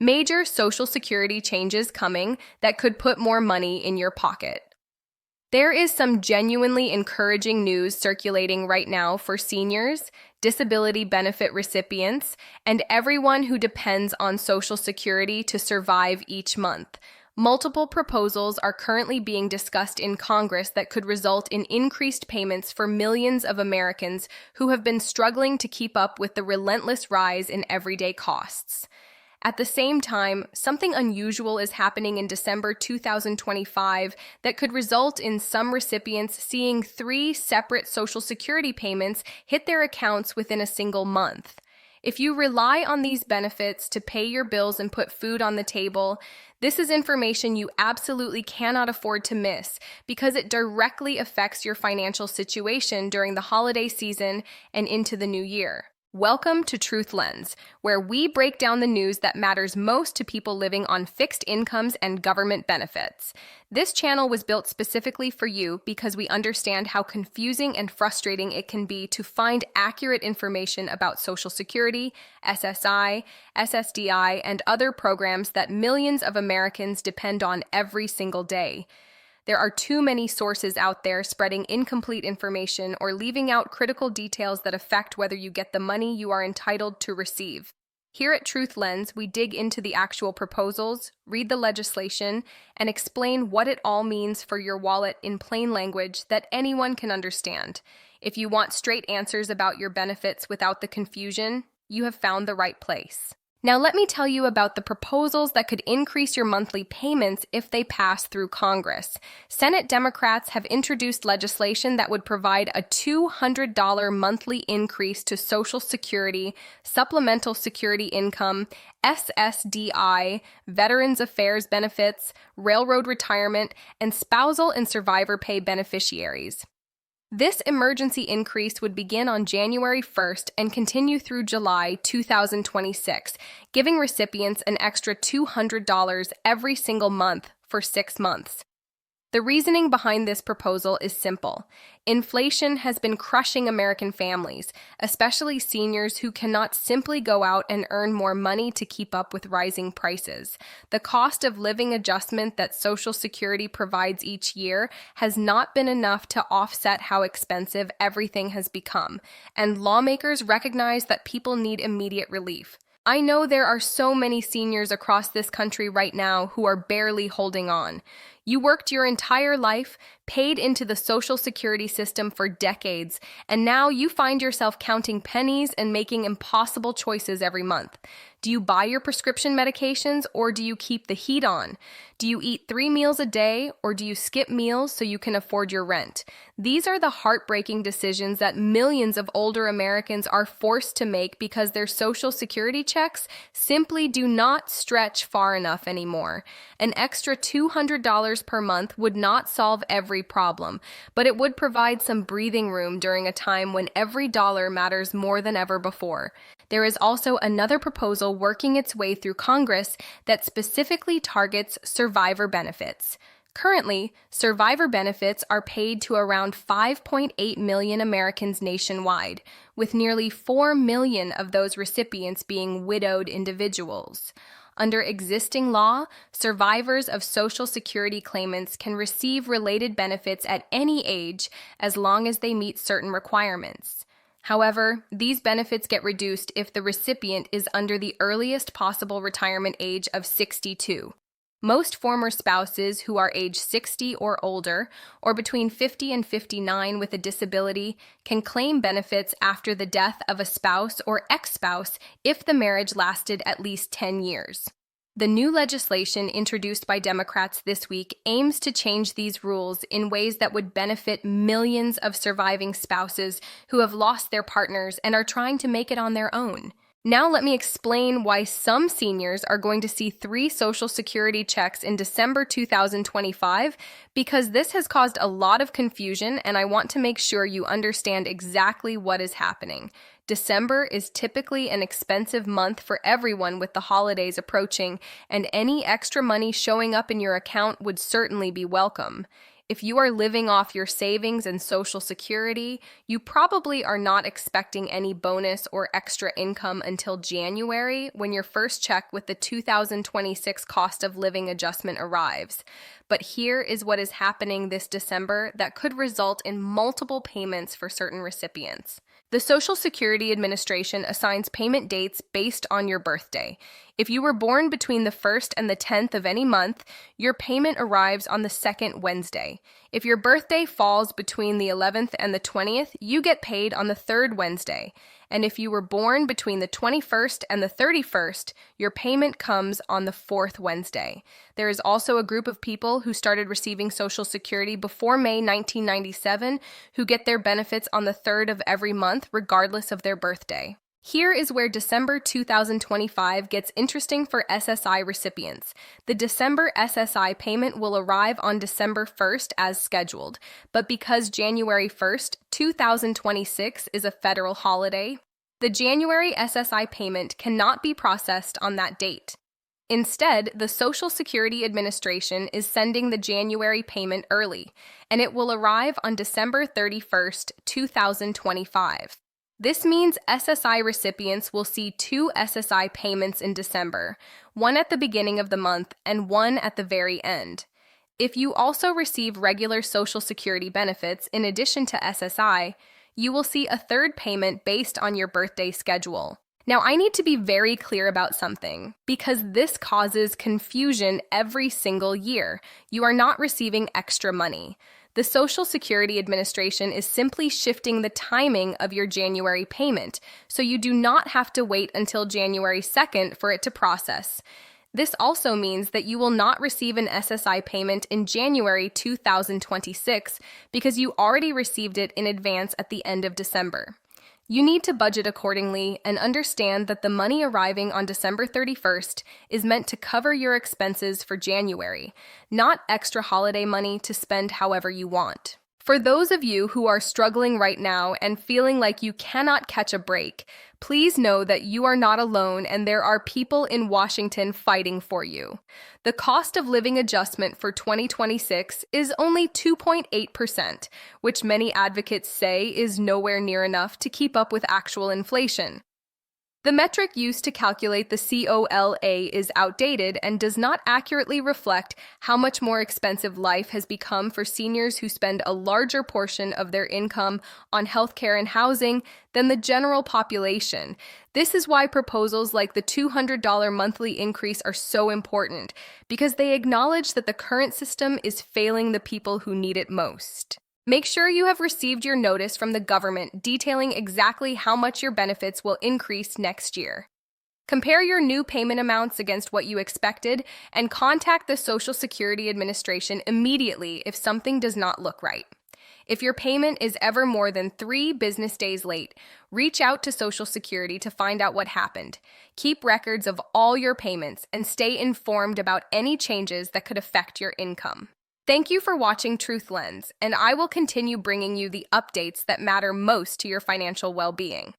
Major Social Security changes coming that could put more money in your pocket. There is some genuinely encouraging news circulating right now for seniors, disability benefit recipients, and everyone who depends on Social Security to survive each month. Multiple proposals are currently being discussed in Congress that could result in increased payments for millions of Americans who have been struggling to keep up with the relentless rise in everyday costs. At the same time, something unusual is happening in December 2025 that could result in some recipients seeing 3 separate Social Security payments hit their accounts within a single month. If you rely on these benefits to pay your bills and put food on the table, this is information you absolutely cannot afford to miss because it directly affects your financial situation during the holiday season and into the new year. Welcome to Truth Lens, where we break down the news that matters most to people living on fixed incomes and government benefits. This channel was built specifically for you because we understand how confusing and frustrating it can be to find accurate information about Social Security, SSI, SSDI, and other programs that millions of Americans depend on every single day. There are too many sources out there spreading incomplete information or leaving out critical details that affect whether you get the money you are entitled to receive. Here at Truth Lens, we dig into the actual proposals, read the legislation, and explain what it all means for your wallet in plain language that anyone can understand. If you want straight answers about your benefits without the confusion, you have found the right place. Now let me tell you about the proposals that could increase your monthly payments if they pass through Congress. Senate Democrats have introduced legislation that would provide a $200 monthly increase to Social Security, Supplemental Security Income, SSDI, Veterans Affairs benefits, railroad retirement, and spousal and survivor pay beneficiaries. This emergency increase would begin on January 1st and continue through July 2026, giving recipients an extra $200 every single month for 6 months. The reasoning behind this proposal is simple. Inflation has been crushing American families, especially seniors who cannot simply go out and earn more money to keep up with rising prices. The cost of living adjustment that Social Security provides each year has not been enough to offset how expensive everything has become, and lawmakers recognize that people need immediate relief. I know there are so many seniors across this country right now who are barely holding on. You worked your entire life, paid into the Social Security system for decades, and now you find yourself counting pennies and making impossible choices every month. Do you buy your prescription medications or do you keep the heat on? Do you eat 3 meals a day or do you skip meals so you can afford your rent? These are the heartbreaking decisions that millions of older Americans are forced to make because their Social Security checks simply do not stretch far enough anymore. An extra $200 per month would not solve every problem, but it would provide some breathing room during a time when every dollar matters more than ever before. There is also another proposal working its way through Congress that specifically targets survivor benefits. Currently, survivor benefits are paid to around 5.8 million Americans nationwide, with nearly 4 million of those recipients being widowed individuals. Under existing law, survivors of Social Security claimants can receive related benefits at any age as long as they meet certain requirements. However, these benefits get reduced if the recipient is under the earliest possible retirement age of 62. Most former spouses who are age 60 or older, or between 50 and 59 with a disability, can claim benefits after the death of a spouse or ex-spouse if the marriage lasted at least 10 years. The new legislation introduced by Democrats this week aims to change these rules in ways that would benefit millions of surviving spouses who have lost their partners and are trying to make it on their own. Now let me explain why some seniors are going to see 3 Social Security checks in December 2025, because this has caused a lot of confusion and I want to make sure you understand exactly what is happening. December is typically an expensive month for everyone with the holidays approaching, and any extra money showing up in your account would certainly be welcome. If you are living off your savings and Social Security, you probably are not expecting any bonus or extra income until January when your first check with the 2026 cost of living adjustment arrives. But here is what is happening this December that could result in multiple payments for certain recipients. The Social Security Administration assigns payment dates based on your birthday. If you were born between the 1st and the 10th of any month, your payment arrives on the second Wednesday. If your birthday falls between the 11th and the 20th, you get paid on the third Wednesday. And if you were born between the 21st and the 31st, your payment comes on the fourth Wednesday. There is also a group of people who started receiving Social Security before May 1997 who get their benefits on the third of every month, regardless of their birthday. Here is where December 2025 gets interesting for SSI recipients. The December SSI payment will arrive on December 1st as scheduled, but because January 1st, 2026 is a federal holiday, the January SSI payment cannot be processed on that date. Instead, the Social Security Administration is sending the January payment early, and it will arrive on December 31st, 2025. This means SSI recipients will see two SSI payments in December, one at the beginning of the month and one at the very end. If you also receive regular Social Security benefits in addition to SSI, you will see a third payment based on your birthday schedule. Now, I need to be very clear about something, because this causes confusion every single year. You are not receiving extra money. The Social Security Administration is simply shifting the timing of your January payment, so you do not have to wait until January 2nd for it to process. This also means that you will not receive an SSI payment in January 2026 because you already received it in advance at the end of December. You need to budget accordingly and understand that the money arriving on December 31st is meant to cover your expenses for January, not extra holiday money to spend however you want. For those of you who are struggling right now and feeling like you cannot catch a break, please know that you are not alone and there are people in Washington fighting for you. The cost of living adjustment for 2026 is only 2.8%, which many advocates say is nowhere near enough to keep up with actual inflation. The metric used to calculate the COLA is outdated and does not accurately reflect how much more expensive life has become for seniors who spend a larger portion of their income on healthcare and housing than the general population. This is why proposals like the $200 monthly increase are so important, because they acknowledge that the current system is failing the people who need it most. Make sure you have received your notice from the government detailing exactly how much your benefits will increase next year. Compare your new payment amounts against what you expected and contact the Social Security Administration immediately if something does not look right. If your payment is ever more than 3 business days late, reach out to Social Security to find out what happened. Keep records of all your payments and stay informed about any changes that could affect your income. Thank you for watching Truth Lens, and I will continue bringing you the updates that matter most to your financial well-being.